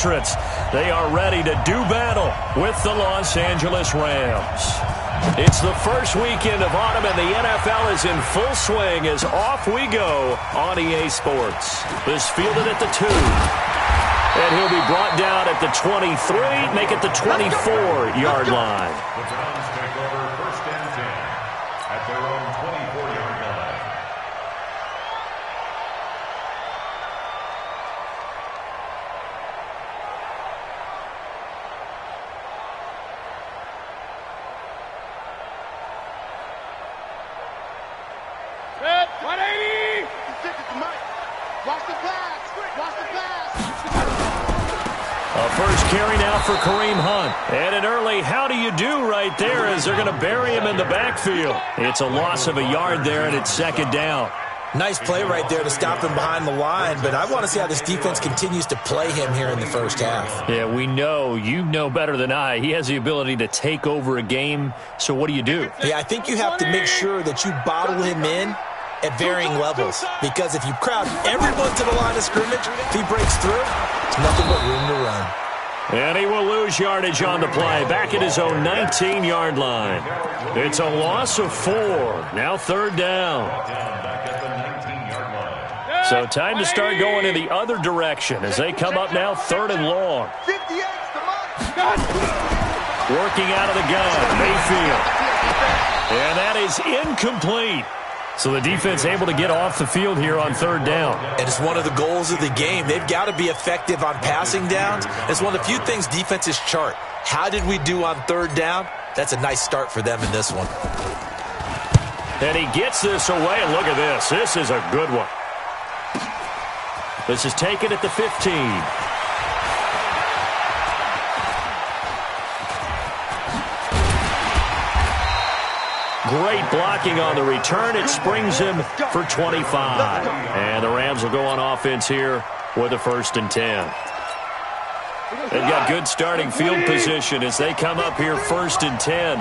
They are ready to do battle with the Los Angeles Rams. It's the first weekend of autumn, and the NFL is in full swing as off we go on EA Sports. This fielded at the 2. And he'll be brought down at the 23, make it the 24-yard line. The Browns take over first and 10 at their own 24-yard line. Set, 180! Watch the pass! Watch the pass! A first carry now for Kareem Hunt. And an early how do you do right there as they're going to bury him in the backfield. It's a loss of a yard there, and it's second down. Nice play right there to stop him behind the line, but I want to see how this defense continues to play him here in the first half. Yeah, we know. You know better than I. He has the ability to take over a game, so what do you do? Yeah, I think you have to make sure that you bottle him in at varying levels, because if you crowd everyone to the line of scrimmage, if he breaks through, there's nothing but room to run. And he will lose yardage on the play, back at his own 19-yard line. It's a loss of 4. Now third down. So time to start going in the other direction as they come up now third and long. Working out of the gun, Mayfield. And that is incomplete. So the defense able to get off the field here on third down. And it's one of the goals of the game. They've got to be effective on passing downs. It's one of the few things defenses chart. How did we do on third down? That's a nice start for them in this one. And he gets this away, and look at this. This is a good one. This is taken at the 15. Great blocking on the return. It springs him for 25. And the Rams will go on offense here with a first and 10. They've got good starting field position as they come up here first and 10.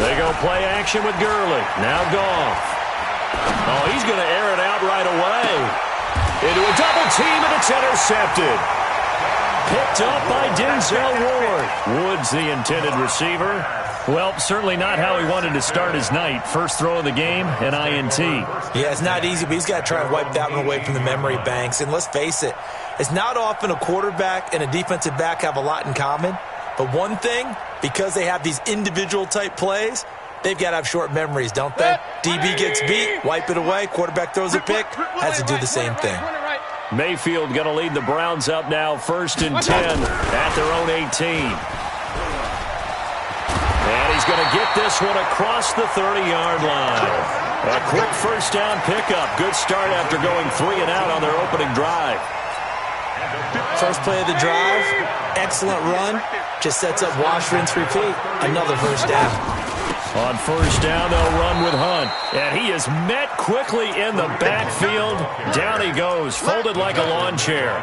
They go play action with Gurley. Now Goff. Oh, he's going to air it out right away. Into a double team, and it's intercepted. Picked up by Denzel Ward. Woods the intended receiver. Well, certainly not how he wanted to start his night. First throw of the game, an INT. Yeah, it's not easy, but he's got to try and wipe that one away from the memory banks. And let's face it, it's not often a quarterback and a defensive back have a lot in common. But one thing, because they have these individual type plays, they've got to have short memories, don't they? DB gets beat, wipe it away, quarterback throws a pick, has to do the same thing. Mayfield going to lead the Browns up now, first and 10 at their own 18. And he's going to get this one across the 30-yard line. A quick first down pickup. Good start after going 3 and out on their opening drive. First play of the drive, excellent run. Just sets up wash, rinse, repeat. Another first down. On first down, they'll run with Hunt. And he is met quickly in the backfield. Down he goes, folded like a lawn chair.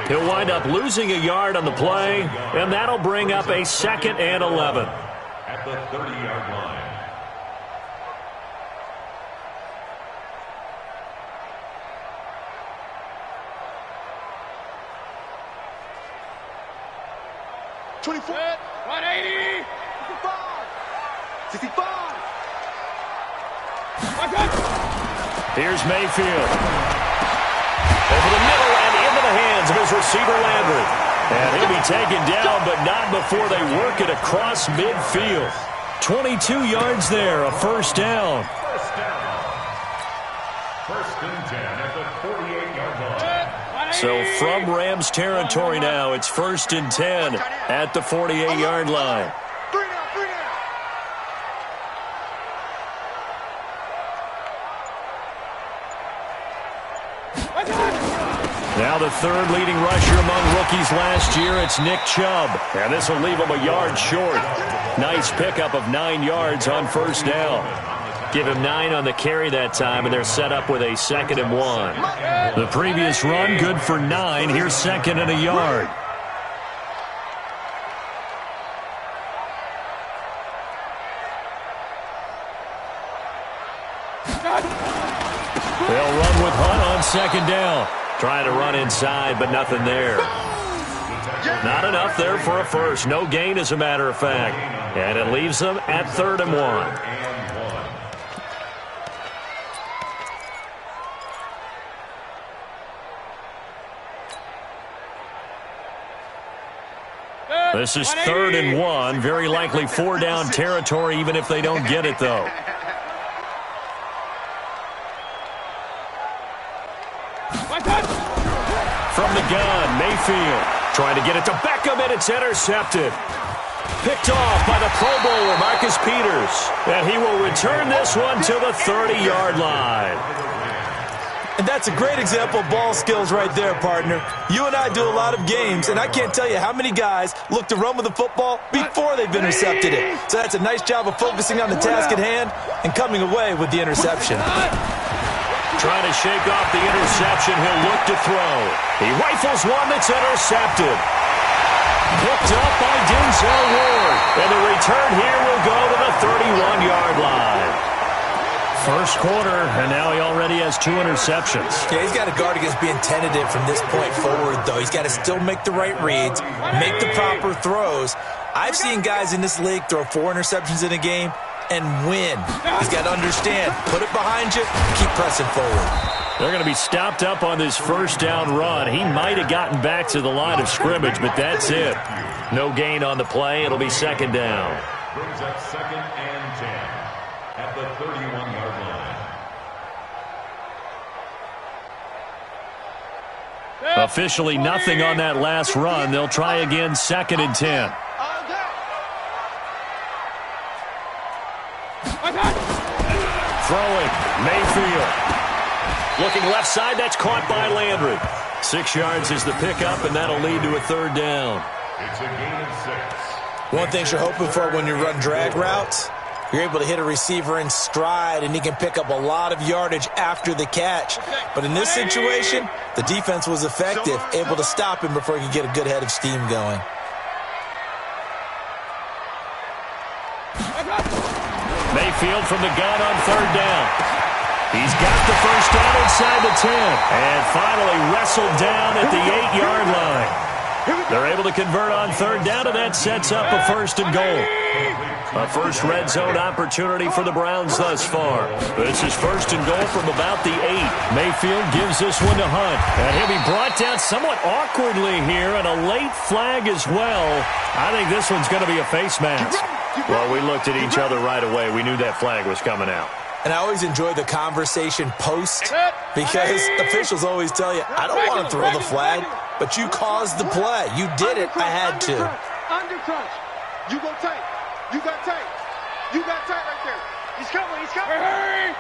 He'll wind up losing a yard on the play, and that'll bring up a second and 11. At the 30-yard line. '24, 180, 65. Here's Mayfield. Over the middle and into the hands of his receiver, Landry. And he'll be taken down, but not before they work it across midfield. 22 yards there, a first down. First and 10 at the 48-yard line. So from Rams territory now, it's first and 10 at the 48-yard line. Now the third leading rusher among rookies last year, it's Nick Chubb. And this will leave him a yard short. Nice pickup of 9 yards on first down. Give him 9 on the carry that time, and they're set up with a second and 1. The previous run, good for 9. Here's second and a yard. They'll run with Hunt on second down. Trying to run inside, but nothing there. Not enough there for a first. No gain, as a matter of fact. And it leaves them at 3rd and 1. This is 3rd and 1. Very likely 4-down territory, even if they don't get it, though. From the gun, Mayfield trying to get it to Beckham, and it's intercepted. Picked off by the Pro Bowler, Marcus Peters. And he will return this one to the 30-yard line. And that's a great example of ball skills right there, partner. You and I do a lot of games, and I can't tell you how many guys look to run with the football before they've intercepted it. So that's a nice job of focusing on the task at hand and coming away with the interception. Trying to shake off the interception. He'll look to throw. He rifles one that's intercepted. Picked up by Denzel Ward. And the return here will go to the 31-yard line. First quarter, and now he already has 2 interceptions. Yeah, he's got to guard against being tentative from this point forward, though. He's got to still make the right reads, make the proper throws. I've seen guys in this league throw 4 interceptions in a game and win. He's got to understand, put it behind you, keep pressing forward. They're going to be stopped up on this first down run. He might have gotten back to the line of scrimmage, but that's it. No gain on the play. It'll be 2nd down. Brings up 2nd and 10 at the 31-yard line. Officially nothing on that last run. They'll try again, 2nd and 10. Throwing, Mayfield. Looking left side, that's caught by Landry. 6 yards is the pickup, and that'll lead to a 3rd down. It's a gain of 6. One thing you're hoping for when you run drag routes, you're able to hit a receiver in stride, and he can pick up a lot of yardage after the catch. But in this situation, the defense was effective, able to stop him before he could get a good head of steam going. Mayfield from the gun on 3rd down. He's got the first down inside the 10. And finally wrestled down at the 8-yard line. They're able to convert on 3rd down, and that sets up a 1st and goal. A first red zone opportunity for the Browns thus far. This is 1st and goal from about the 8. Mayfield gives this one to Hunt. And he'll be brought down somewhat awkwardly here, and a late flag as well. I think this one's going to be a face mask. Well, we looked at each other right away. We knew that flag was coming out. And I always enjoy the conversation post because officials always tell you, I don't want to throw the flag, but you caused the play. You did it. I had to. Under crunch. You go tight. You got tight. You got tight right there. He's coming. He's coming. Hurry.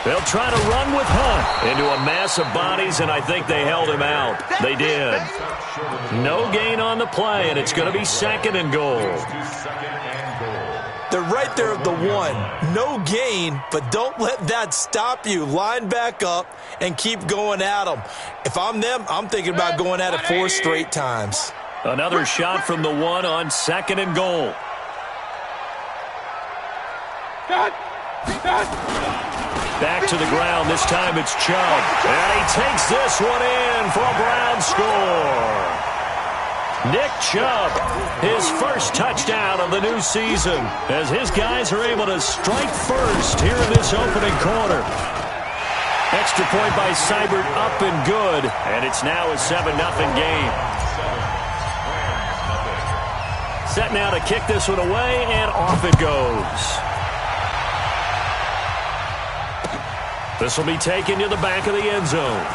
They'll try to run with Hunt into a mass of bodies, and I think they held him out. They did. No gain on the play, and it's going to be 2nd and goal. They're right there at the 1. No gain, but don't let that stop you. Line back up and keep going at them. If I'm them, I'm thinking about going at it 4 straight times. Another shot from the 1 on 2nd and goal. Back to the ground. This time it's Chubb. And he takes this one in for a Brown score. Nick Chubb, his first touchdown of the new season, as his guys are able to strike first here in this opening quarter. Extra point by Seibert, up and good, and it's now a 7-0 game. Set now to kick this one away, and off it goes. This will be taken to the back of the end zone.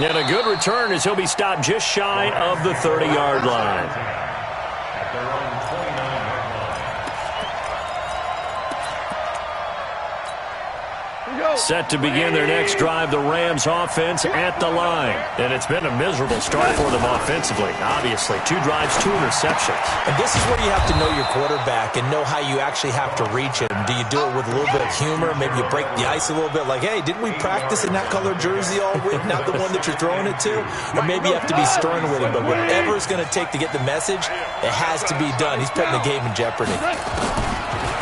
And a good return as he'll be stopped just shy of the 30-yard line. At their own 29-yard line. Set to begin their next drive, the Rams offense at the line. And it's been a miserable start for them offensively. Obviously, 2 drives, 2 interceptions. And this is where you have to know your quarterback and know how you actually have to reach him. Do you do it with a little bit of humor? Maybe you break the ice a little bit like, hey, didn't we practice in that color jersey all week, not the one that you're throwing it to? Or maybe you have to be stern with him. But whatever it's going to take to get the message, it has to be done. He's putting the game in jeopardy.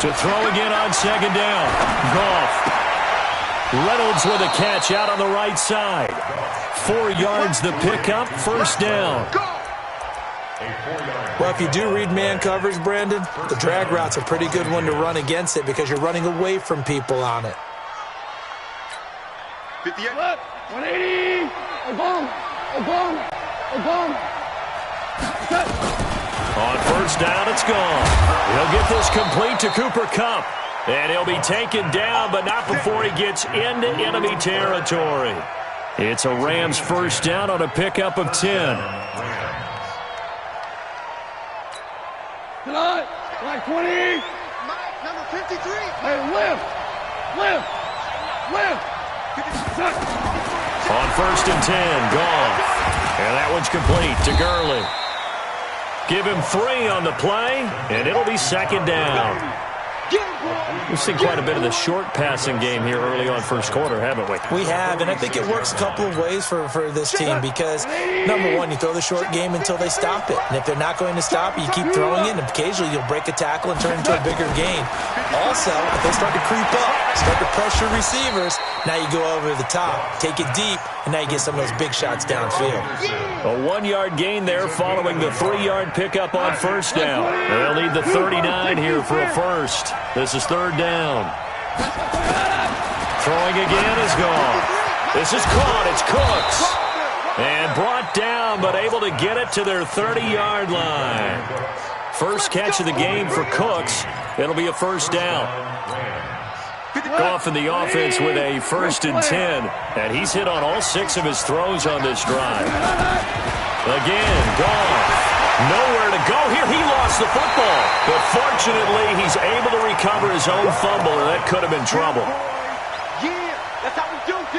To throw again on second down. Goff. Reynolds with a catch out on the right side. 4 yards the pickup, first down. Well, if you do read man coverage, Brandon, the drag route's a pretty good one to run against it because you're running away from people on it. 58. 180. Obama. On first down, it's gone. He'll get this complete to Cooper Kupp. And he'll be taken down, but not before he gets into enemy territory. It's a Rams first down on a pickup of 10. Tonight, like 20. Mike, number 53. Hey, lift. On first and 10, Goff. And that one's complete to Gurley. Give him 3 on the play, and it'll be second down. We've seen quite a bit of the short passing game here early on first quarter, haven't we? We have, and I think it works a couple of ways for this team because, number one, you throw the short game until they stop it. And if they're not going to stop it, you keep throwing it, and occasionally you'll break a tackle and turn it into a bigger gain. Also, if they start to creep up, start to pressure receivers, now you go over the top, take it deep, and now you get some of those big shots downfield. A 1-yard gain there following the 3-yard pickup on first down. They'll need the 39 here for a first. This is third down. Throwing again is gone. This is caught. It's Cooks. And brought down, but able to get it to their 30-yard line. First catch of the game for Cooks. It'll be a first down. Goff in the offense with a first and 10. And he's hit on all 6 of his throws on this drive. Again, Goff. Nowhere to go here. He lost the football. But fortunately, he's able to recover his own fumble, and that could have been trouble. Yeah, that's how we do, D.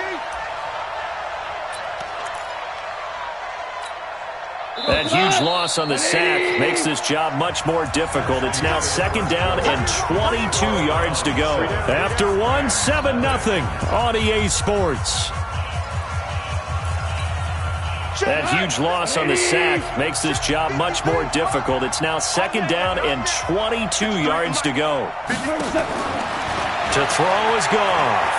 That huge loss on the sack makes this job much more difficult. It's now second down and 22 yards to go. After 7-0 on EA Sports. That huge loss on the sack makes this job much more difficult. It's now second down and 22 yards to go. To throw is Goff.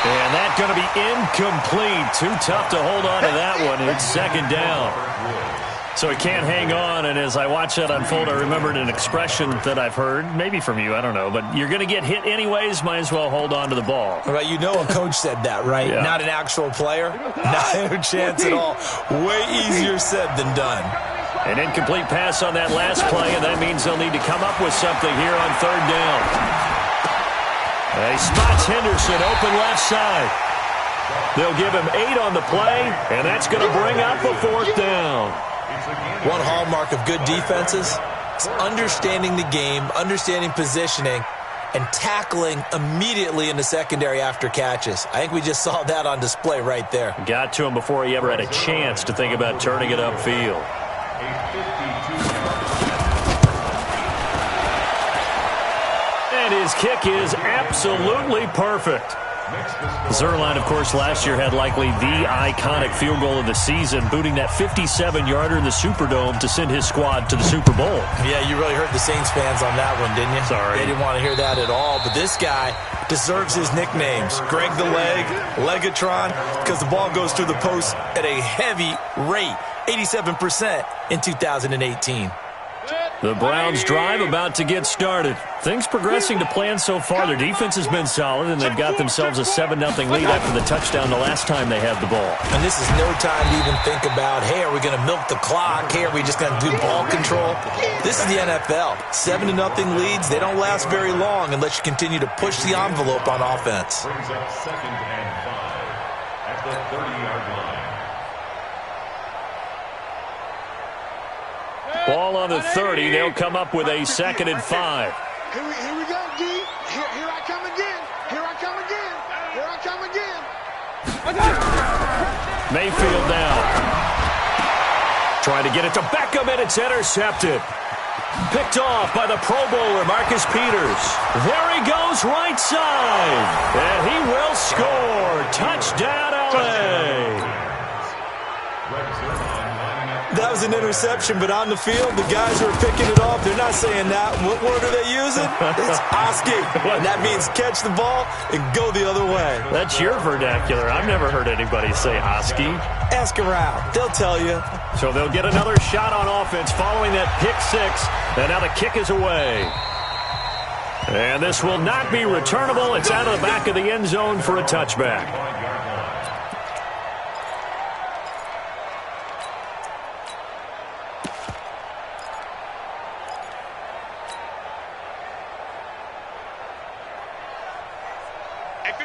And that's going to be incomplete. Too tough to hold on to that one. It's second down. So he can't hang on, and as I watch that unfold, I remembered an expression that I've heard, maybe from you, I don't know, but you're going to get hit anyways, might as well hold on to the ball. Right, you know a coach said that, right? Yeah. Not an actual player. No chance at all. Way easier said than done. An incomplete pass on that last play, and that means they'll need to come up with something here on third down. He spots Henderson open left side. They'll give him 8 on the play, and that's going to bring up a fourth down. One hallmark of good defenses is understanding the game, understanding positioning, and tackling immediately in the secondary after catches. I think we just saw that on display right there. Got to him before he ever had a chance to think about turning it upfield. And his kick is absolutely perfect. Zuerlein, of course, last year had likely the iconic field goal of the season, booting that 57-yarder in the Superdome to send his squad to the Super Bowl. Yeah, you really hurt the Saints fans on that one, didn't you? Sorry. They didn't want to hear that at all. But this guy deserves his nicknames. Greg the Leg, Legatron, because the ball goes through the post at a heavy rate, 87% in 2018. The Browns drive about to get started. Things progressing to plan so far. Their defense has been solid, and they've got themselves a 7-0 lead after the touchdown the last time they had the ball. And this is no time to even think about, hey, are we going to milk the clock? Hey, are we just going to do ball control? This is the NFL. 7-0 leads, they don't last very long unless you continue to push the envelope on offense. Brings up second and 5 at the 30-yard line. Ball on the 30. They'll come up with a second and 5. Here we go, D. Here I come again. Here I come again. Here I come again. Mayfield down. Trying to get it to Beckham, and it's intercepted. Picked off by the Pro Bowler, Marcus Peters. There he goes, right side. And he will score. Touchdown, L.A. Greg Zuerlein lining up That was an interception, but on the field, the guys who are picking it off, they're not saying that. What word are they using? It's Oski. And that means catch the ball and go the other way. That's your vernacular. I've never heard anybody say Oski. Ask around. They'll tell you. So they'll get another shot on offense following that pick six. And now the kick is away. And this will not be returnable. It's out of the back of the end zone for a touchback.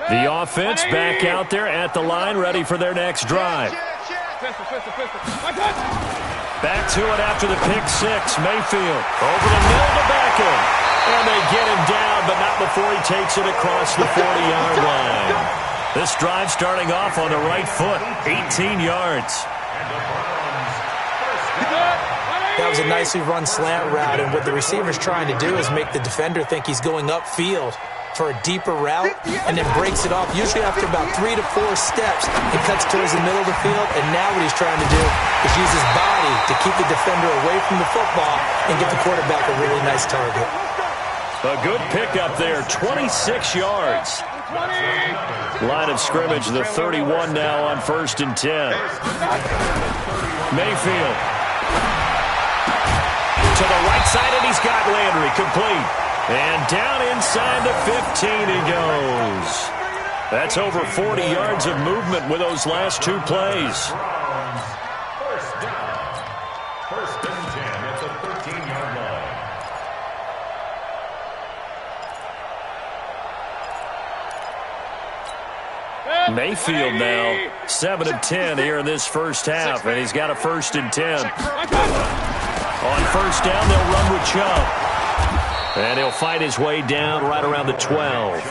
The offense back out there at the line, ready for their next drive. Back to it after the pick six. Mayfield over the middle to Beckham. And they get him down, but not before he takes it across the 40-yard line. This drive starting off on the right foot, 18 yards. That was a nicely run slant route, and what the receiver's trying to do is make the defender think he's going upfield for a deeper route, and then breaks it off, usually after about 3 to 4 steps, and cuts towards the middle of the field. And now what he's trying to do is use his body to keep the defender away from the football and get the quarterback a really nice target. A good pickup there, 26 yards. Line of scrimmage, the 31 now on 1st and 10. Mayfield to the right side, and he's got Landry complete. And down inside the 15 he goes. That's over 40 yards of movement with those last two plays. First down. 1st and 10 at the 13-yard line. Mayfield now 7 of 10 here in this first half, and he's got a 1st and 10. On 1st down, they'll run with Chubb. And he'll fight his way down right around the 12.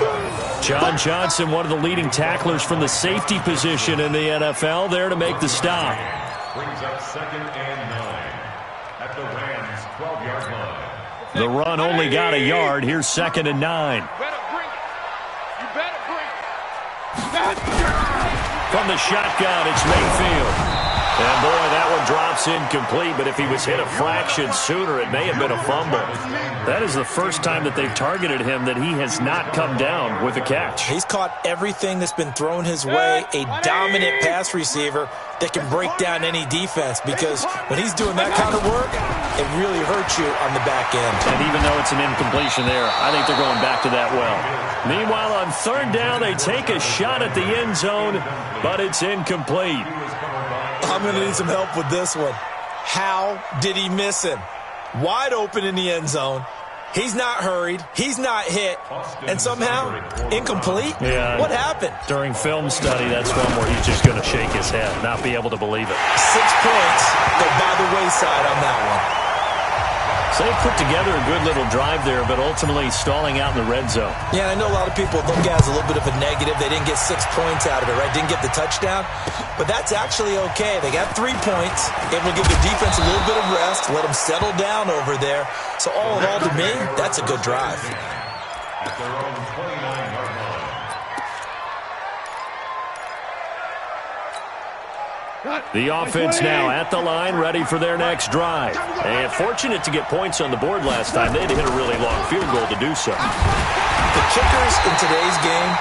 John Johnson, one of the leading tacklers from the safety position in the NFL, there to make the stop. Brings up 2nd and 9 at the Rams' 12-yard line. The run only got a yard. Here's 2nd and 9. From the shotgun, it's Mayfield. And, boy, that one drops incomplete, but if he was hit a fraction sooner, it may have been a fumble. That is the first time that they've targeted him that he has not come down with a catch. He's caught everything that's been thrown his way, a dominant pass receiver that can break down any defense, because when he's doing that kind of work, it really hurts you on the back end. And even though it's an incompletion there, I think they're going back to that well. Meanwhile, on 3rd down, they take a shot at the end zone, but it's incomplete. I'm going to need some help with this one. How did he miss him? Wide open in the end zone. He's not hurried. He's not hit. And somehow, incomplete? Yeah. What happened? During film study, that's one where he's just going to shake his head, not be able to believe it. 6 points go by the wayside on that one. So they put together a good little drive there, but ultimately stalling out in the red zone. Yeah, I know a lot of people look at it as a little bit of a negative. They didn't get 6 points out of it, right? Didn't get the touchdown. But that's actually okay. They got 3 points. It will give the defense a little bit of rest, let them settle down over there. So all in all, to me, that's a good drive. At their own 29-yard line. The offense now at the line, ready for their next drive. And fortunate to get points on the board last time. They had to hit a really long field goal to do so. The kickers in today's game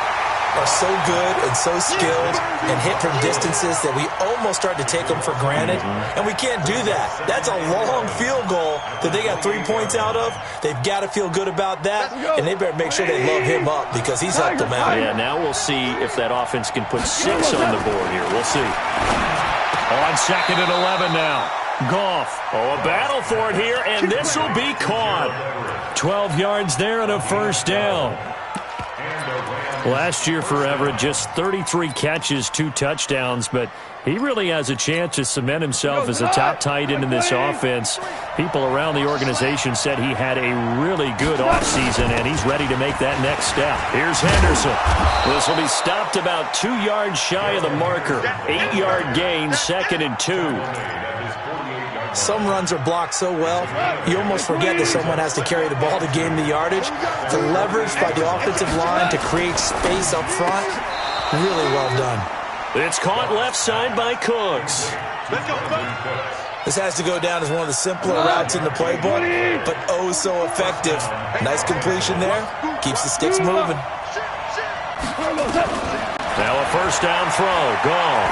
are so good and so skilled and hit from distances that we almost start to take them for granted. And we can't do that. That's a long field goal that they got 3 points out of. They've got to feel good about that, and they better make sure they love him up because he's helped them out. Yeah, now we'll see if that offense can put 6 on the board here. We'll see. On 2nd and 11 now. Goff. Oh, a battle for it here, and this will be caught. 12 yards there and a 1st down. Last year for Everett, just 33 catches, 2 touchdowns, but he really has a chance to cement himself as a top tight end in this offense. People around the organization said he had a really good offseason, and he's ready to make that next step. Here's Henderson. This will be stopped about 2 yards shy of the marker. 8-yard gain, 2nd and 2. Some runs are blocked so well, you almost forget that someone has to carry the ball to gain the yardage. The leverage by the offensive line to create space up front, really well done. It's caught left side by Cooks. Let's go, This has to go down as one of the simpler routes in the playbook, but oh so effective. Nice completion there. Keeps the sticks moving. Now a first down throw. Gone.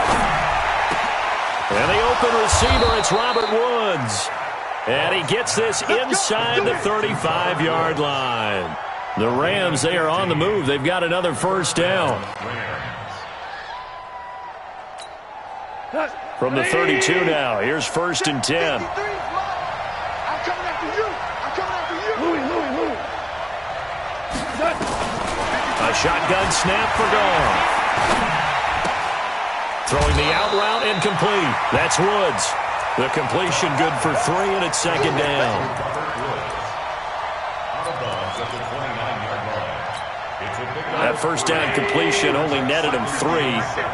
And the open receiver, it's Robert Woods. And he gets this inside the 35-yard line. The Rams, they are on the move. They've got another first down. From the 32 now. Here's 1st and 10. I'm coming after you. I'm coming after you. Louis. A shotgun snap for Goff. Throwing the out route incomplete. That's Woods. The completion good for 3, and it's 2nd down. That first down completion only netted him 3.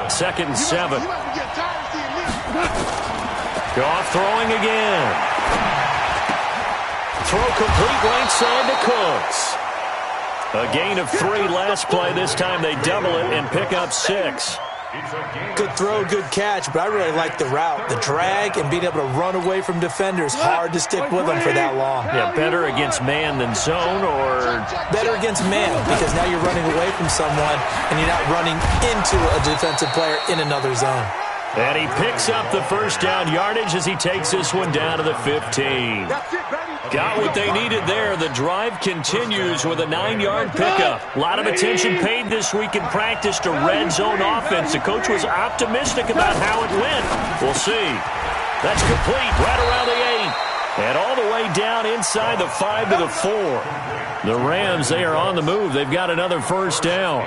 2nd and 7. Goff throwing again. Throw complete right side to Cooks. A gain of 3 last play. This time they double it and pick up 6. Good throw, good catch, but I really like the route. The drag and being able to run away from defenders. Hard to stick with them for that long. Yeah, better against man than zone, or better against man, because now you're running away from someone and you're not running into a defensive player in another zone. And he picks up the first down yardage as he takes this one down to the 15. Got what they needed there. The drive continues with a 9-yard pickup. A lot of attention paid this week in practice to red zone offense. The coach was optimistic about how it went. We'll see. That's complete right around the 8. And all the way down inside the 5 to the 4. The Rams, they are on the move. They've got another first down.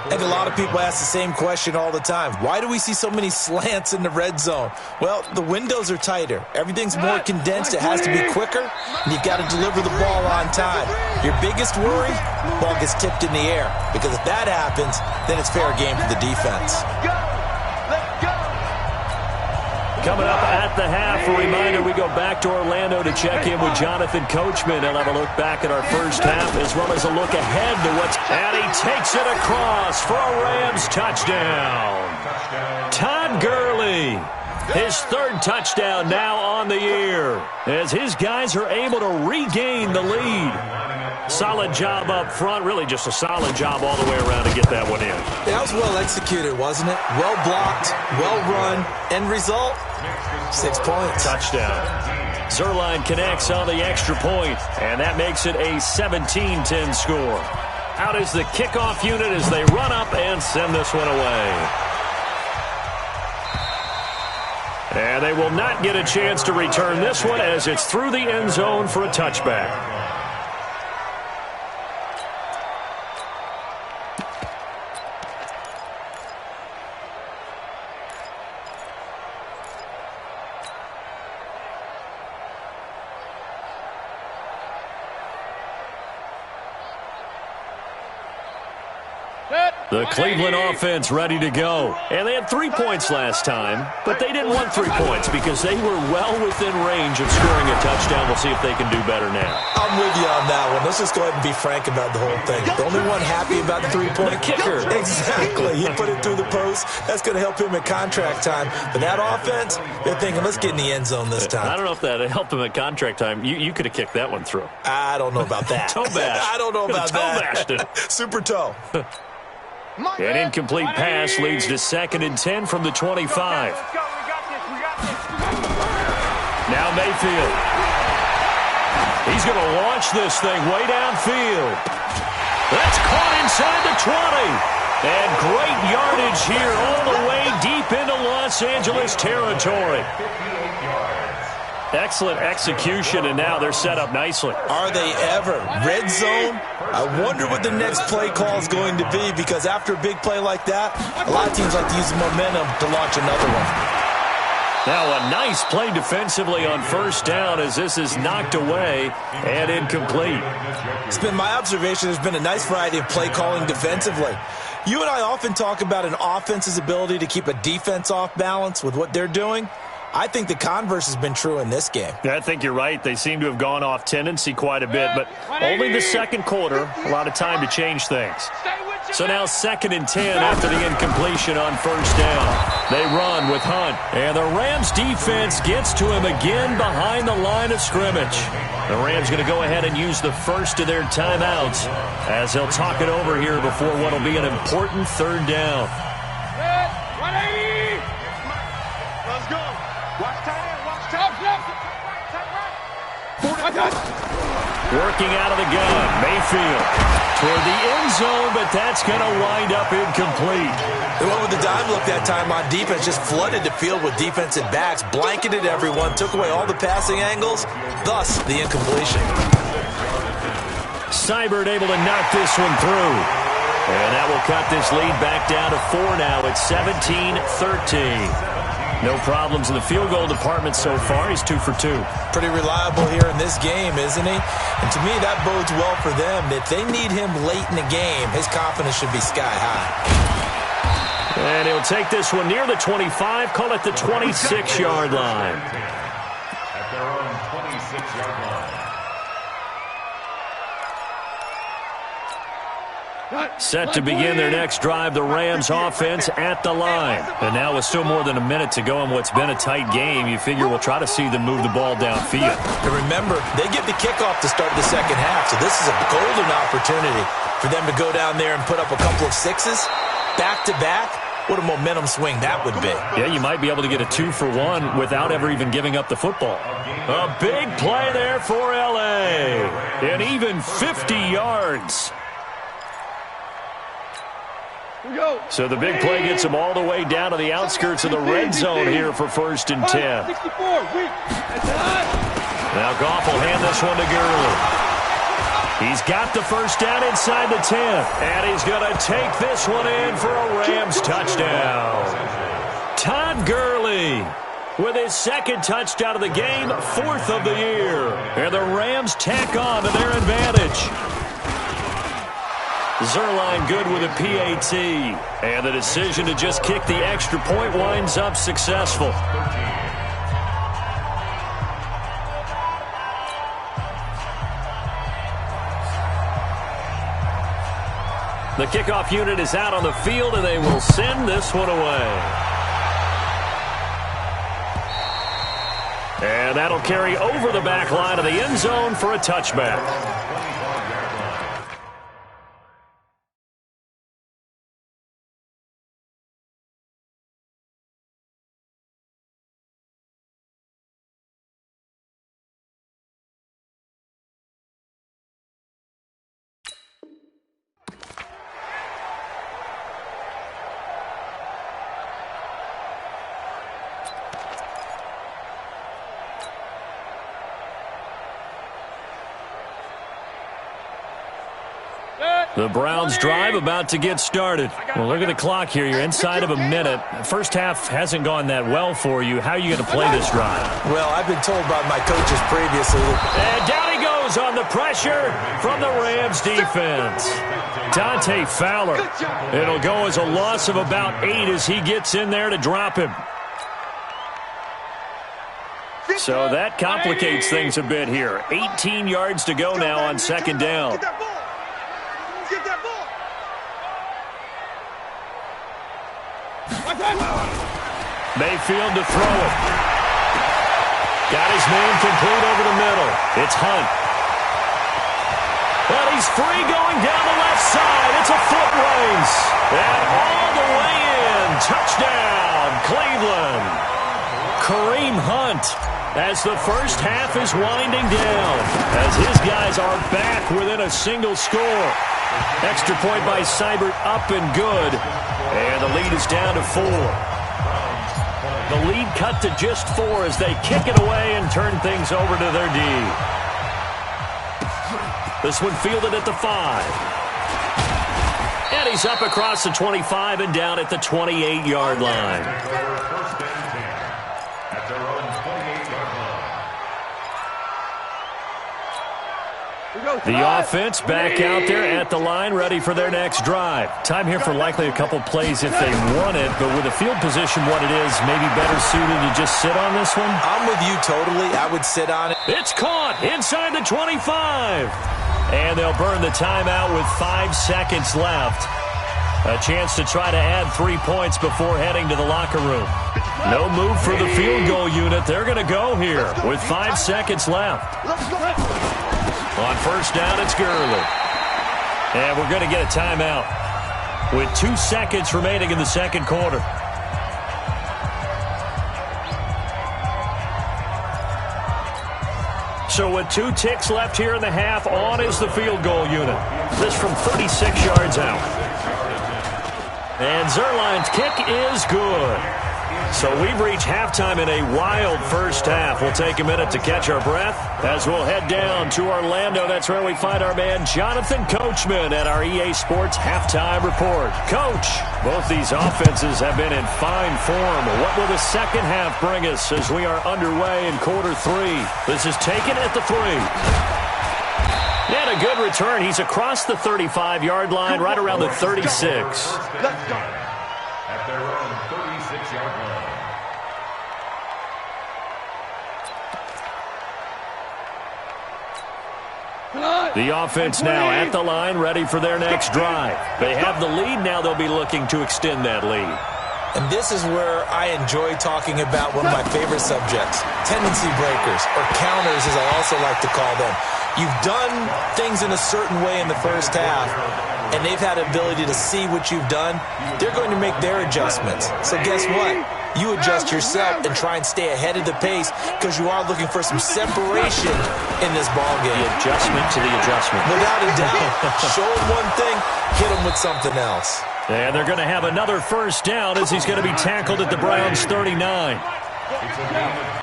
I think a lot of people ask the same question all the time. Why do we see so many slants in the red zone? Well, the windows are tighter. Everything's more condensed. It has to be quicker, and you've got to deliver the ball on time. Your biggest worry, ball gets tipped in the air, because if that happens, then it's fair game for the defense. Coming up at the half, a reminder, we go back to Orlando to check in with Jonathan Coachman. He'll have a look back at our first half as well as a look ahead to what's... And he takes it across for a Rams touchdown. Todd Gurley, his 3rd touchdown now on the year as his guys are able to regain the lead. Solid job up front, really just a solid job all the way around to get that one in. That was well executed, wasn't it? Well blocked, well run, end result, 6 points. Touchdown. Zerline connects on the extra point, and that makes it a 17-10 score. Out is the kickoff unit as they run up and send this one away. And they will not get a chance to return this one as it's through the end zone for a touchback. The Cleveland offense ready to go. And they had 3 points last time, but they didn't want 3 points because they were well within range of scoring a touchdown. We'll see if they can do better now. I'm with you on that one. Let's just go ahead and be frank about the whole thing. The only one happy about the 3-point kicker. Exactly. He put it through the post. That's going to help him at contract time. But that offense, they're thinking, let's get in the end zone this time. I don't know if that helped him at contract time. You could have kicked that one through. I don't know about that. Toe bash. I don't know about toe that. Bashed it. Super toe. An incomplete pass leads to 2nd and 10 from the 25. Now Mayfield. He's going to launch this thing way downfield. That's caught inside the 20. And great yardage here all the way deep into Los Angeles territory. Excellent execution, and now they're set up nicely. Are they ever? Red zone? I wonder what the next play call is going to be, because after a big play like that, a lot of teams like to use the momentum to launch another one. Now a nice play defensively on first down as this is knocked away and incomplete. It's been my observation there's been a nice variety of play calling defensively. You and I often talk about an offense's ability to keep a defense off balance with what they're doing. I think the converse has been true in this game. Yeah, I think you're right. They seem to have gone off tendency quite a bit, but only the second quarter, a lot of time to change things. So now 2nd and 10 after the incompletion on first down. They run with Hunt, and the Rams defense gets to him again behind the line of scrimmage. The Rams going to go ahead and use the first of their timeouts as they'll talk it over here before what will be an important 3rd down. 180! Let's go. Watch tight end. Watch tight left. Tight right. Working out of the gun, Mayfield toward the end zone, but that's going to wind up incomplete. They went with the dime look that time on defense, just flooded the field with defensive backs, blanketed everyone, took away all the passing angles, thus the incompletion. Seibert able to knock this one through. And that will cut this lead back down to 4 now at 17-13. No problems in the field goal department so far. He's 2 for 2. Pretty reliable here in this game, isn't he? And to me, that bodes well for them. If they need him late in the game, his confidence should be sky high. And he'll take this one near the 25, call it the 26-yard line. At their own 26-yard line. Set to begin their next drive, the Rams offense at the line. And now with still more than a minute to go in what's been a tight game, you figure we'll try to see them move the ball downfield. And remember, they get the kickoff to start the second half, so this is a golden opportunity for them to go down there and put up a couple of sixes back-to-back. What a momentum swing that would be. Yeah, you might be able to get a 2-for-1 without ever even giving up the football. A big play there for L.A. And even 50 yards. So the big play gets them all the way down to the outskirts of the red zone here for 1st and 10. Now Goff will hand this one to Gurley. He's got the first down inside the 10. And he's going to take this one in for a Rams touchdown. Todd Gurley with his 2nd touchdown of the game, 4th of the year. And the Rams tack on to their advantage. Zerline good with a PAT. And the decision to just kick the extra point winds up successful. The kickoff unit is out on the field, and they will send this one away. And that'll carry over the back line of the end zone for a touchback. The Browns drive about to get started. Well, look at the clock here. You're inside of a minute. First half hasn't gone that well for you. How are you going to play this drive? Well, I've been told by my coaches previously. And down he goes on the pressure from the Rams defense. Dante Fowler. It'll go as a loss of about 8 as he gets in there to drop him. So that complicates things a bit here. 18 yards to go now on 2nd down. Mayfield to throw it. Got his man complete over the middle. It's Hunt. But he's free going down the left side. It's a foot race. And all the way in. Touchdown, Cleveland. Kareem Hunt as the first half is winding down. As his guys are back within a single score. Extra point by Seibert up and good. And the lead is down to 4. The lead cut to just 4 as they kick it away and turn things over to their D. This one fielded at the 5. And he's up across the 25 and down at the 28-yard line. First and 10 at their own 28-yard line. The offense back out there at the line, ready for their next drive. Time here for likely a couple plays if they want it, but with the field position what it is, maybe better suited to just sit on this one? I'm with you totally. I would sit on it. It's caught inside the 25. And they'll burn the timeout with 5 seconds left. A chance to try to add 3 points before heading to the locker room. No move for the field goal unit. They're going to go here with 5 seconds left. On first down, it's Gurley. And we're going to get a timeout with 2 seconds remaining in the second quarter. So with 2 ticks left here in the half, on is the field goal unit. This from 36 yards out. And Zerline's kick is good. So we've reached halftime in a wild first half. We'll take a minute to catch our breath as we'll head down to Orlando. That's where we find our man Jonathan Coachman at our EA Sports Halftime Report. Coach, both these offenses have been in fine form. What will the second half bring us as we are underway in quarter 3? This is taken at the 3. And a good return. He's across the 35-yard line, right around the 36. Let's go. At their own 36-yard line. The offense now at the line, ready for their next drive. They have the lead. Now they'll be looking to extend that lead. And this is where I enjoy talking about one of my favorite subjects, tendency breakers, or counters as I also like to call them. You've done things in a certain way in the first half, and they've had the ability to see what you've done. They're going to make their adjustments. So guess what? You adjust yourself and try and stay ahead of the pace because you are looking for some separation in this ballgame. The adjustment to the adjustment. Without a doubt. Show them one thing, hit them with something else. And they're going to have another first down as he's going to be tackled at the Browns' 39.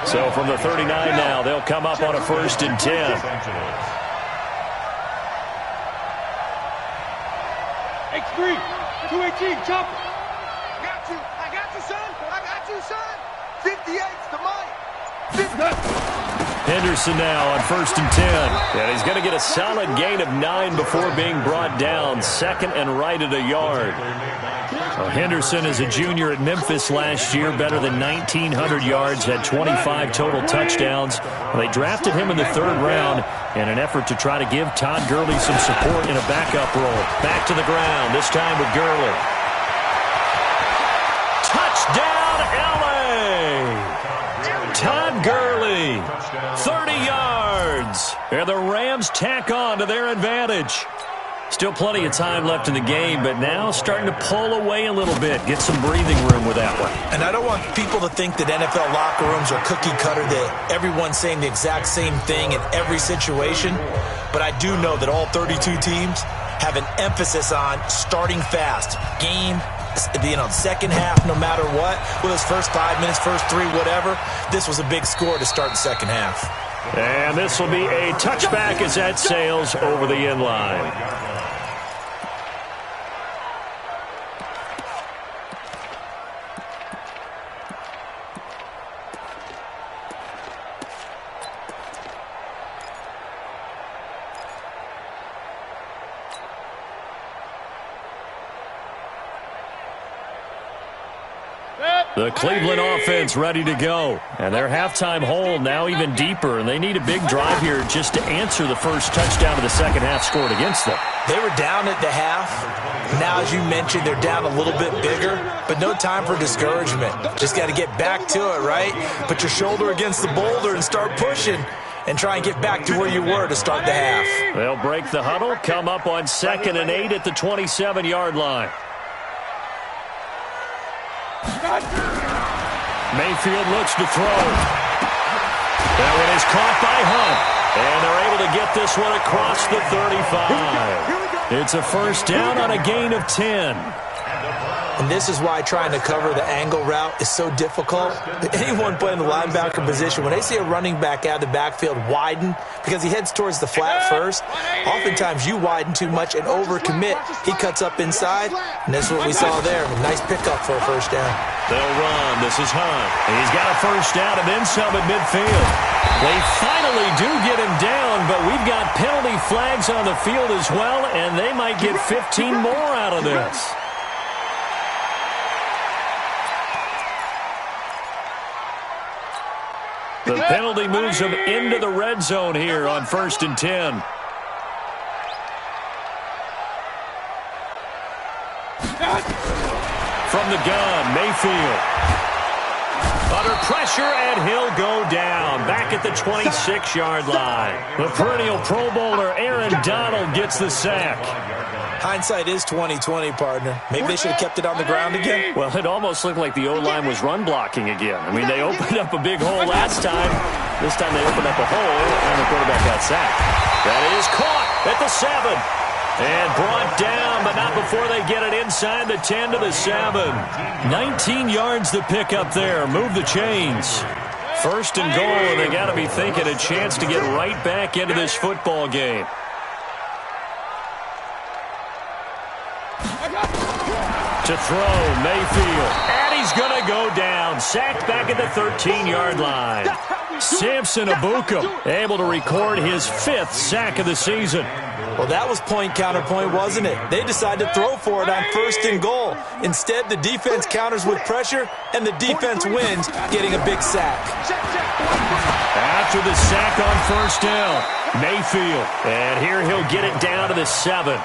So from the 39 now, they'll come up on a 1st and 10. X3, 218, chopper. I got you, son. 58's the mic. Henderson now on 1st and 10. And he's going to get a solid gain of 9 before being brought down. 2nd and right at a yard. Well, Henderson is a junior at Memphis last year, better than 1,900 yards, had 25 total touchdowns. They drafted him in the 3rd round in an effort to try to give Todd Gurley some support in a backup role. Back to the ground, this time with Gurley. Touchdown, L.A.! Todd Gurley, 30 yards. And the Rams tack on to their advantage. Still plenty of time left in the game, but now starting to pull away a little bit, get some breathing room with that one. And I don't want people to think that NFL locker rooms are cookie cutter, that everyone's saying the exact same thing in every situation. But I do know that all 32 teams have an emphasis on starting fast. Game, being on second half no matter what. Whether it's first 5 minutes, first 3, whatever. This was a big score to start the second half. And this will be a touchback as that sails over the end line. The Cleveland offense ready to go. And their halftime hole now even deeper. And they need a big drive here just to answer the first touchdown of the second half scored against them. They were down at the half. Now, as you mentioned, they're down a little bit bigger. But no time for discouragement. Just got to get back to it, right? Put your shoulder against the boulder and start pushing. And try and get back to where you were to start the half. They'll break the huddle. Come up on 2nd and 8 at the 27-yard line. Mayfield looks to throw. That one is caught by Hunt. And they're able to get this one across the 35. It's a first down on a gain of 10. And this is why trying to cover the angle route is so difficult. Anyone playing the linebacker position, when they see a running back out of the backfield widen, because he heads towards the flat first, oftentimes you widen too much and overcommit. He cuts up inside, and that's what we saw there. A nice pickup for a first down. They'll run. This is Hunt. And he's got a first down and then some at midfield. They finally do get him down, but we've got penalty flags on the field as well, and they might get 15 more out of this. The penalty moves him into the red zone here on 1st and 10. From the gun, Mayfield. Under pressure, and he'll go down. Back at the 26-yard line. The perennial Pro Bowler Aaron Donald gets the sack. Hindsight is 20/20, partner. Maybe they should have kept it on the ground again. Well, it almost looked like the O-line was run blocking again. I mean, they opened up a big hole last time. This time they opened up a hole, and the quarterback got sacked. That is caught at the 7. And brought down, but not before they get it inside the 10 to the 7. 19 yards to pick up there. Move the chains. 1st and goal, and they got to be thinking a chance to get right back into this football game. To throw, Mayfield. And he's going to go down. Sacked back at the 13-yard line. Samson Abukum able to record his 5th sack of the season. Well, that was point counterpoint, wasn't it? They decided to throw for it on 1st and goal. Instead, the defense counters with pressure, and the defense wins, getting a big sack. After the sack on 1st down, Mayfield. And here he'll get it down to the 7.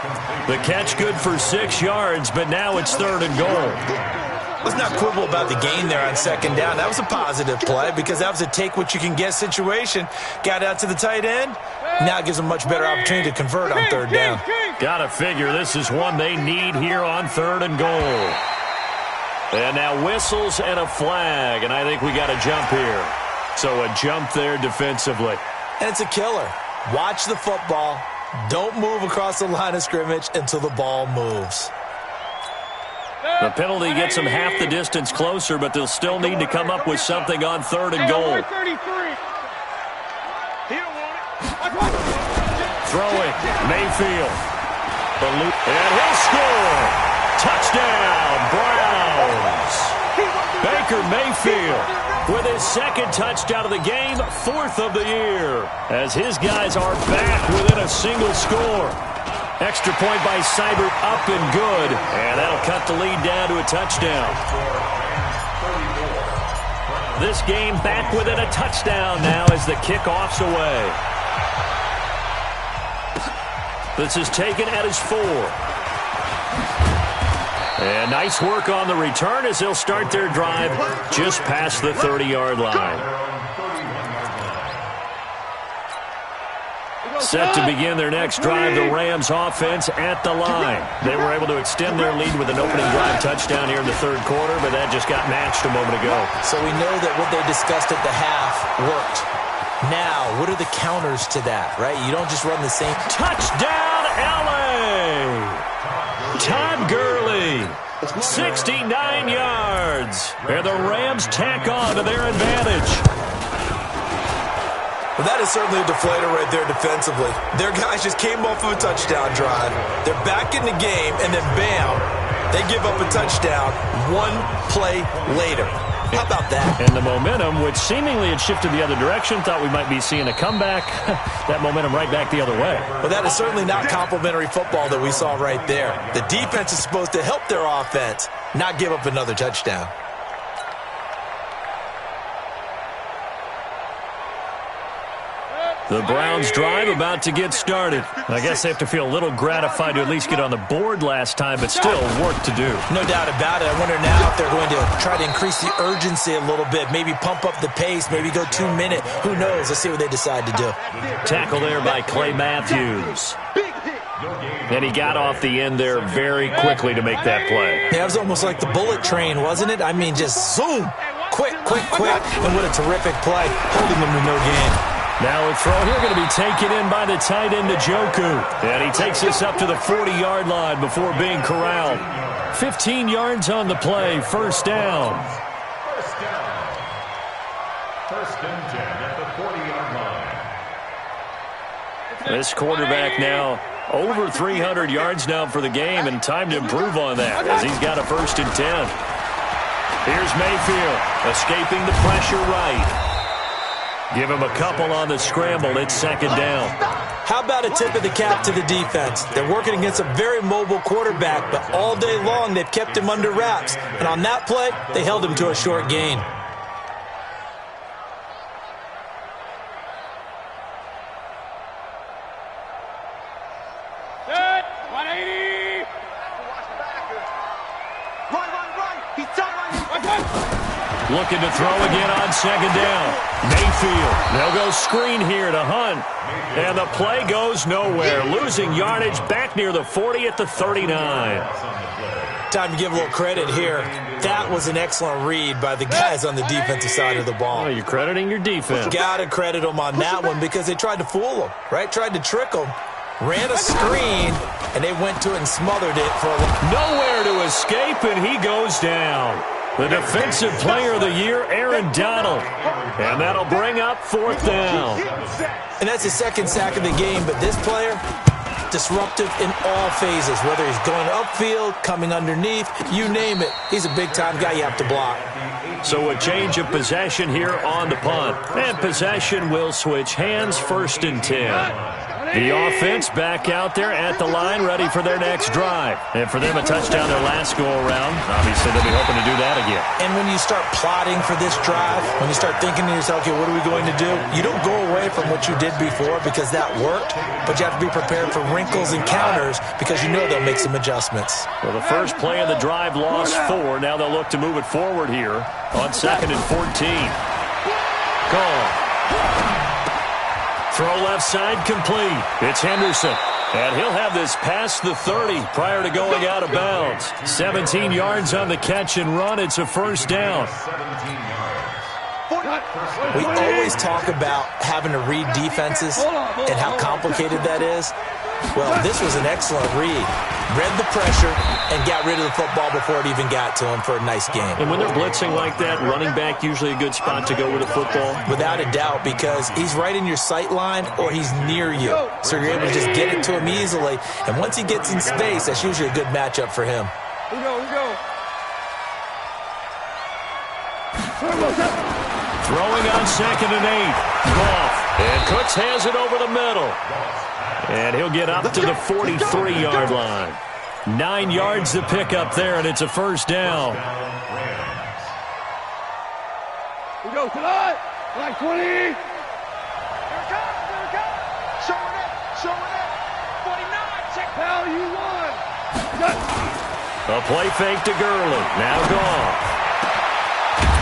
The catch good for 6 yards, but now it's 3rd and goal. Let's not quibble about the gain there on 2nd down. That was a positive play because that was a take-what-you-can-get situation. Got out to the tight end. Now it gives them a much better opportunity to convert on 3rd down. Gotta figure this is one they need here on 3rd and goal. And now whistles and a flag, and I think we got a jump here. So a jump there defensively. And it's a killer. Watch the football. Don't move across the line of scrimmage until the ball moves. The penalty gets them half the distance closer, but they'll still need to come up with something on 3rd and goal. Throwing, Mayfield. And he'll score. Touchdown, Browns. Baker Mayfield with his 2nd touchdown of the game, 4th of the year, as his guys are back within a single score. Extra point by Seibert, up and good. And that'll cut the lead down to a touchdown. This game back within a touchdown now as the kickoff's away. This is taken at his 4. And nice work on the return as they'll start their drive just past the 30-yard line. Set to begin their next drive, the Rams offense at the line. They were able to extend their lead with an opening drive touchdown here in the 3rd quarter, but that just got matched a moment ago. So we know that what they discussed at the half worked. Now, what are the counters to that, right? You don't just run the same. Touchdown, L.A. Todd Gurley, 69 yards. And the Rams tack on to their advantage. Well, that is certainly a deflator right there defensively. Their guys just came off of a touchdown drive. They're back in the game, and then bam, they give up a touchdown 1 play later. How about that? And the momentum, which seemingly had shifted the other direction, thought we might be seeing a comeback. That momentum right back the other way. Well, that is certainly not complimentary football that we saw right there. The defense is supposed to help their offense, not give up another touchdown. The Browns drive about to get started. I guess they have to feel a little gratified to at least get on the board last time, but still work to do. No doubt about it. I wonder now if they're going to try to increase the urgency a little bit, maybe pump up the pace, maybe go 2-minute. Who knows? Let's see what they decide to do. Tackle there by Clay Matthews. And he got off the end there very quickly to make that play. Yeah, it was almost like the bullet train, wasn't it? I mean, just zoom. Quick. And what a terrific play, holding them to no gain. Now a throw here going to be taken in by the tight end, Njoku. And he takes this up to the 40-yard line before being corralled. 15 yards on the play, 1st down. 1st and 10 at the 40-yard line. This quarterback now over 300 yards now for the game, and time to improve on that as he's got a 1st and 10. Here's Mayfield escaping the pressure right. Give him a couple on the scramble. It's second down. How about a tip of the cap to the defense? They're working against a very mobile quarterback, but all day long they've kept him under wraps. And on that play, they held him to a short gain. Set. 180. Right. He's tight right. Looking to throw again on second down. Mayfield. They'll go screen here to Hunt. And the play goes nowhere. Losing yardage back near the 40 at the 39. Time to give a little credit here. That was an excellent read by the guys on the defensive side of the ball. Oh, you're crediting your defense. Got to credit them on that one because they tried to fool them, right? Tried to trick them. Ran a screen, and they went to it and smothered it for a while. Nowhere to escape, and he goes down. The Defensive Player of the Year, Aaron Donald. And that'll bring up fourth down. And that's his second sack of the game, but this player, disruptive in all phases, whether he's going upfield, coming underneath, you name it. He's a big-time guy you have to block. So a change of possession here on the punt. And possession will switch hands, 1st and 10. The offense back out there at the line, ready for their next drive. And for them, a touchdown their last go-around. Obviously, they'll be hoping to do that again. And when you start plotting for this drive, when you start thinking to yourself, okay, what are we going to do? You don't go away from what you did before because that worked, but you have to be prepared for wrinkles and counters because you know they'll make some adjustments. Well, the first play of the drive lost 4. Now they'll look to move it forward here on 2nd and 14. Gone. Throw left side complete. It's Henderson. And he'll have this past the 30 prior to going out of bounds. 17 yards on the catch and run. It's a first down. We always talk about having to read defenses and how complicated that is. Well, this was an excellent read. Read the pressure and got rid of the football before it even got to him for a nice game. And when they're blitzing like that, running back usually a good spot to go with the football? Without a doubt, because he's right in your sight line or he's near you. So you're able to just get it to him easily. And once he gets in space, that's usually a good matchup for him. Here we go. Throwing on 2nd and 8. Goff. And Cooks has it over the middle. And he'll get up to the 43-yard line. 9 yards to pick up there, and it's a first down. We go tonight. Like 20. Here it comes. Showing it. 49. Check. Hell, you won. A play fake to Gurley. Now Goff.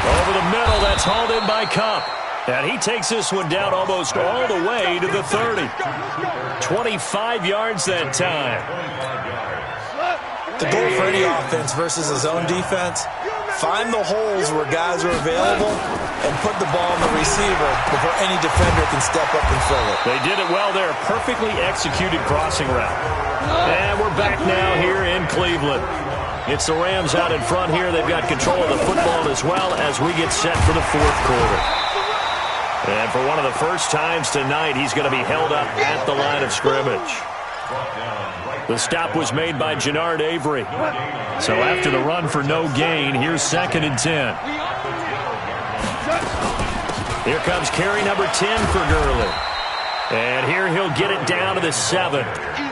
Over the middle, that's hauled in by Kupp. And he takes this one down almost all the way to the 30. 25 yards that time. The goal for any offense versus his own defense, find the holes where guys are available and put the ball in the receiver before any defender can step up and fill it. They did it well there. Perfectly executed crossing route. And we're back now here in Cleveland. It's the Rams out in front here. They've got control of the football as well as we get set for the fourth quarter. And for one of the first times tonight, he's going to be held up at the line of scrimmage. The stop was made by Jannard Avery. So after the run for no gain, here's 2nd and 10. Here comes carry number 10 for Gurley. And here he'll get it down to the 7.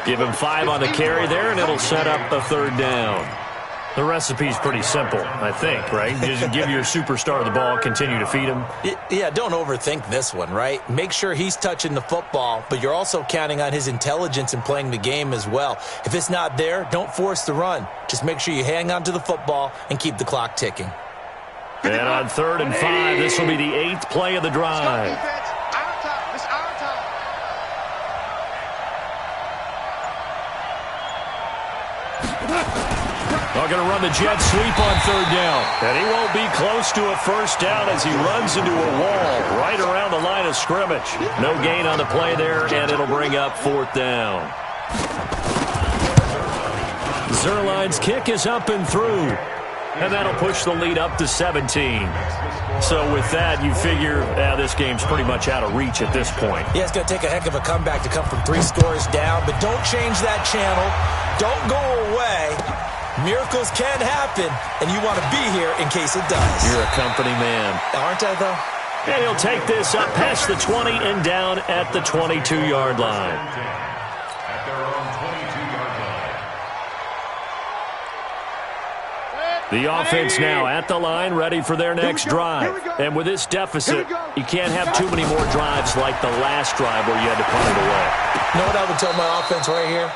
Give him 5 on the carry there, and it'll set up a third down. The recipe's pretty simple, I think, right? Just give your superstar the ball, continue to feed him. Yeah, don't overthink this one, right? Make sure he's touching the football, but you're also counting on his intelligence in playing the game as well. If it's not there, don't force the run. Just make sure you hang on to the football and keep the clock ticking. And on 3rd and 5, this will be the 8th play of the drive. They're going to run the jet sweep on 3rd down. And he won't be close to a first down as he runs into a wall right around the line of scrimmage. No gain on the play there, and it'll bring up 4th down. Zerline's kick is up and through. And that'll push the lead up to 17. So with that, you figure this game's pretty much out of reach at this point. Yeah, it's going to take a heck of a comeback to come from 3 scores down, but don't change that channel. Don't go away. Miracles can happen, and you want to be here in case it does. You're a company man. Aren't I, though? And he'll take this up past the 20 and down at the 22-yard line. At their own 22-yard line. The offense now at the line, ready for their next drive. And with this deficit, you can't have too many more drives like the last drive where you had to punt it away. You know what I would tell my offense right here?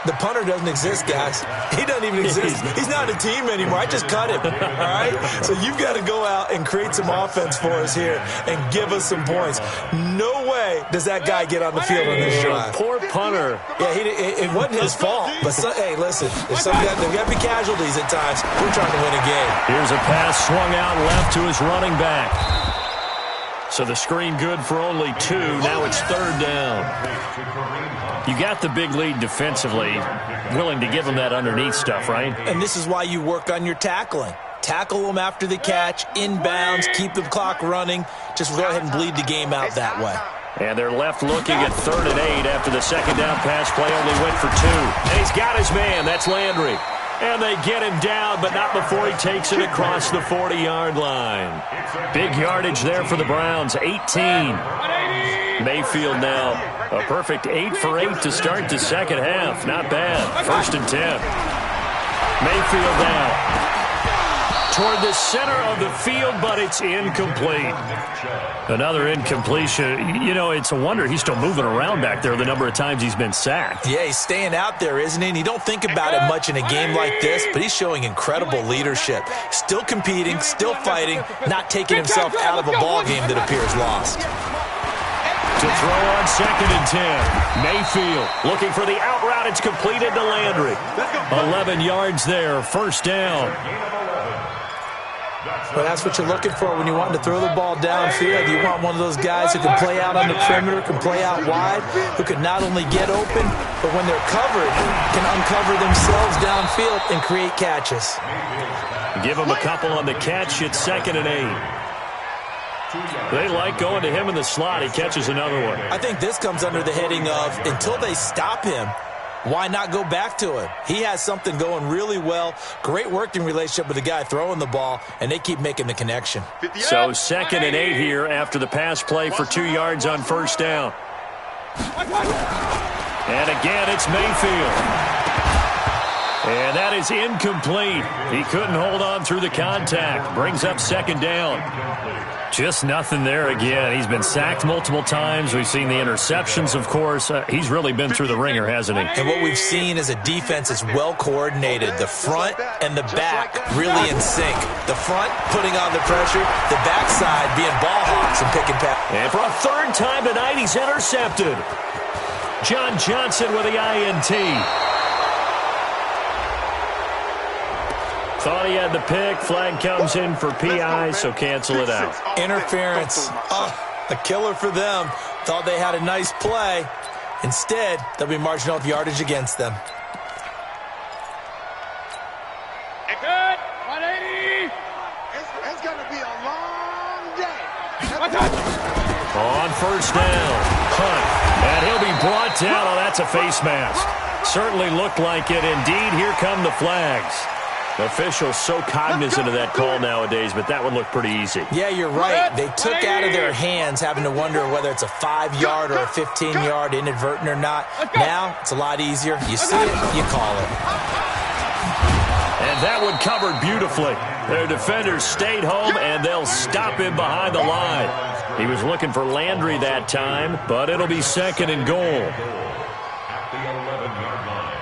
The punter doesn't exist, guys. He doesn't even exist. He's not a team anymore. I just cut him, all right? So you've got to go out and create some offense for us here and give us some points. No way does that guy get on the field on this drive. Poor punter. Yeah, it wasn't his fault. But, hey, listen, there's got to be casualties at times. We're trying to win a game. Here's a pass swung out left to his running back. So the screen good for only 2. Now it's 3rd down. You got the big lead defensively, willing to give them that underneath stuff, right? And this is why you work on your tackling. Tackle them after the catch, inbounds, keep the clock running. Just go ahead and bleed the game out that way. And they're left looking at 3rd and 8 after the second down pass play only went for 2. And he's got his man. That's Landry. And they get him down, but not before he takes it across the 40-yard line. Big yardage there for the Browns, 18. Mayfield now a perfect 8 for 8 to start the second half. Not bad. 1st and 10. Mayfield now toward the center of the field, but it's incomplete. Another incompletion. You know, it's a wonder he's still moving around back there the number of times he's been sacked. Yeah, he's staying out there, isn't he? And you don't think about it much in a game like this, but he's showing incredible leadership. Still competing, still fighting, not taking himself out of a ball game that appears lost. To throw on 2nd and 10. Mayfield looking for the out route. It's completed to Landry. 11 yards there. 1st down. Well, that's what you're looking for when you want to throw the ball downfield. You want one of those guys who can play out on the perimeter, can play out wide, who can not only get open, but when they're covered, can uncover themselves downfield and create catches. Give him a couple on the catch. It's 2nd and 8. They like going to him in the slot. He catches another one. I think this comes under the heading of until they stop him, why not go back to him? He has something going really well. Great working relationship with the guy throwing the ball, and they keep making the connection. So 2nd and 8 here after the pass play for 2 yards on 1st down. And again, it's Mayfield. And that is incomplete. He couldn't hold on through the contact. Brings up 2nd down. Just nothing there again. He's been sacked multiple times. We've seen the interceptions, of course. He's really been through the ringer, hasn't he? And what we've seen is a defense that's well coordinated. The front and the back really in sync. The front putting on the pressure. The backside being ball hawks and picking pass. And for a 3rd time tonight, he's intercepted. John Johnson with the INT. Thought he had the pick. Flag comes in for PI, so cancel it out. Interference. Oh, a killer for them. Thought they had a nice play. Instead, they'll be marching off yardage against them. Good. 180. It's going to be a long day. On 1st down, Hunt. And he'll be brought down. Oh, that's a face mask. Certainly looked like it. Indeed, here come the flags. Officials so cognizant of that call nowadays, but that one looked pretty easy. Yeah, you're right. They took out of their hands having to wonder whether it's a 5-yard or a 15-yard inadvertent or not. Now, it's a lot easier. You see it, you call it. And that one covered beautifully. Their defenders stayed home, and they'll stop him behind the line. He was looking for Landry that time, but it'll be 2nd and goal. At the 11-yard line.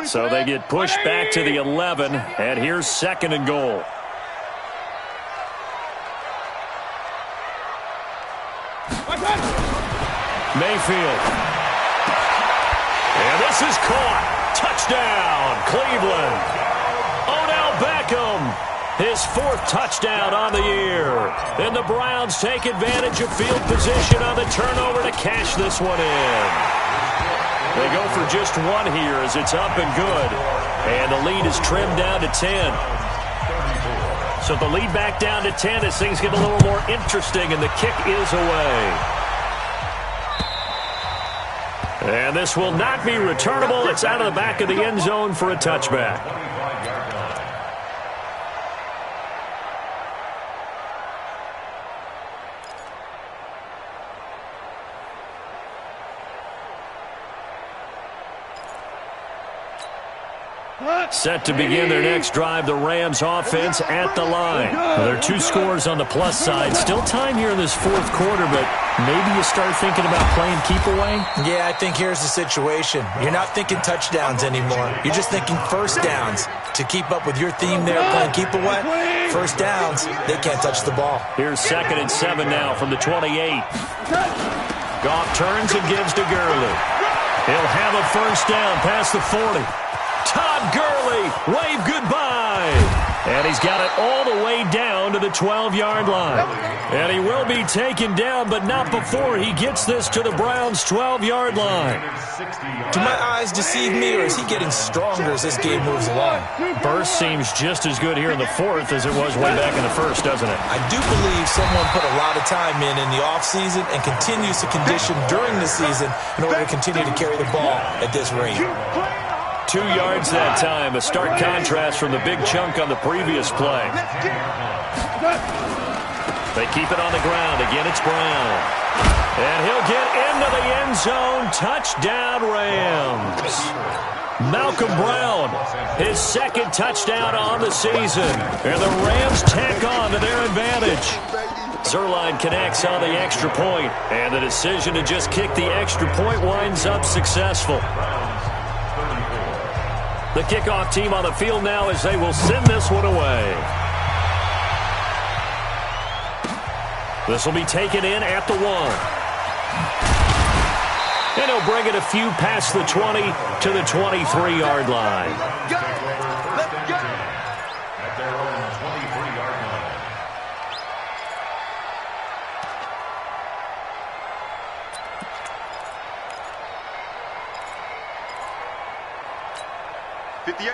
So they get pushed back to the 11, and here's 2nd and goal. Mayfield. And this is caught. Touchdown, Cleveland. Odell Beckham, his 4th touchdown on the year. And the Browns take advantage of field position on the turnover to cash this one in. They go for just 1 here as it's up and good. And the lead is trimmed down to 10. So the lead back down to 10 as things get a little more interesting, and the kick is away. And this will not be returnable. It's out of the back of the end zone for a touchback. Set to begin their next drive, the Rams offense at the line. Well, there are 2 scores on the plus side. Still time here in this fourth quarter, but maybe you start thinking about playing keep away? Yeah, I think here's the situation. You're not thinking touchdowns anymore. You're just thinking first downs. To keep up with your theme there, playing keep away, first downs, they can't touch the ball. Here's 2nd and 7 now from the 28. Goff turns and gives to Gurley. He'll have a first down past the 40. Todd Gurley, wave goodbye. And he's got it all the way down to the 12-yard line. And he will be taken down, but not before he gets this to the Browns' 12-yard line. Do my eyes deceive me, or is he getting stronger as this game moves along? Burst seems just as good here in the fourth as it was way back in the first, doesn't it? I do believe someone put a lot of time in the offseason and continues to condition during the season in order to continue to carry the ball at this rate. 2 yards that time, a stark contrast from the big chunk on the previous play. They keep it on the ground. Again, it's Brown. And he'll get into the end zone. Touchdown, Rams. Malcolm Brown, his 2nd touchdown on the season. And the Rams tack on to their advantage. Zerline connects on the extra point. And the decision to just kick the extra point winds up successful. The kickoff team on the field now as they will send this one away. This will be taken in at the 1. And he'll bring it a few past the 20 to the 23-yard line. At their own 23-yard line.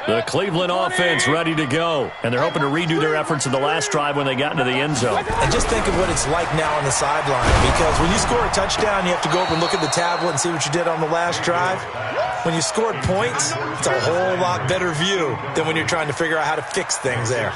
The Cleveland offense ready to go. And they're hoping to redo their efforts in the last drive when they got into the end zone. And just think of what it's like now on the sideline. Because when you score a touchdown, you have to go over and look at the tablet and see what you did on the last drive. When you scored points, it's a whole lot better view than when you're trying to figure out how to fix things there.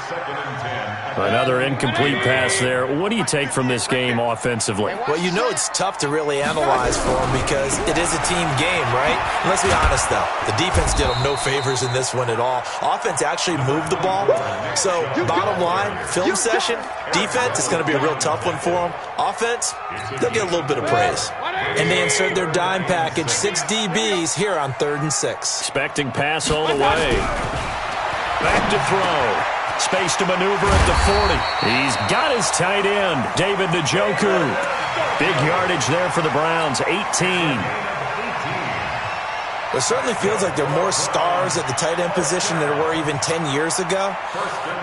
Another incomplete pass there. What do you take from this game offensively? Well, you know it's tough to really analyze for them because it is a team game, right? And let's be honest, though. The defense did them no favors in this one at all. Offense actually moved the ball. So, bottom line, film session, defense, it's going to be a real tough one for them. Offense, they'll get a little bit of praise. And they insert their dime package, 6 DBs here on 3rd and 6. Expecting pass all the way. Back to throw. Space to maneuver at the 40. He's got his tight end, David Njoku. Big yardage there for the Browns, 18. It certainly feels like there are more stars at the tight end position than there were even 10 years ago.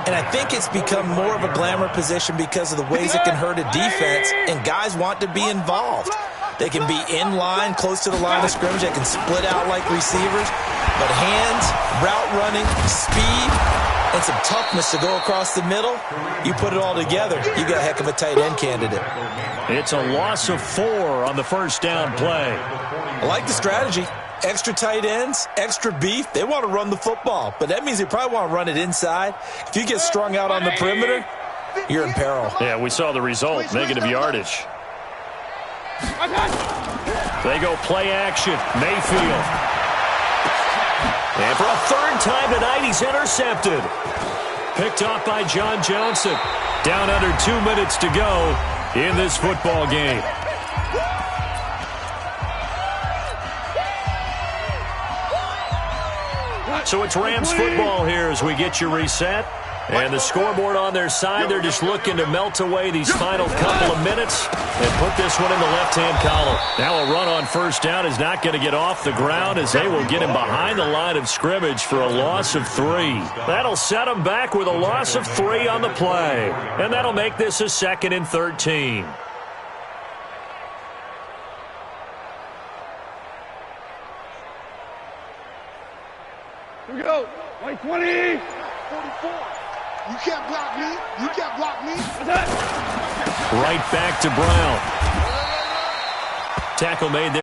And I think it's become more of a glamour position because of the ways it can hurt a defense, and guys want to be involved. They can be in line, close to the line of scrimmage. They can split out like receivers. But hands, route running, speed, and some toughness to go across the middle, you put it all together, you got a heck of a tight end candidate. It's a loss of 4 on the first down play. I like the strategy. Extra tight ends, extra beef. They want to run the football, but that means they probably want to run it inside. If you get strung out on the perimeter, you're in peril. Yeah, we saw the result, negative yardage. They go play action. Mayfield. And for a 3rd time tonight, he's intercepted. Picked off by John Johnson. Down under 2 minutes to go in this football game. So it's Rams football here as we get you reset. And the scoreboard on their side, they're just looking to melt away these final couple of minutes and put this one in the left-hand column. Now a run on first down is not going to get off the ground as they will get him behind the line of scrimmage for a loss of 3. That'll set him back with a loss of 3 on the play. And that'll make this a 2nd and 13. Here we go. 20. 44. You can't block me. You can't block me. Right back to Brown. Tackle made there.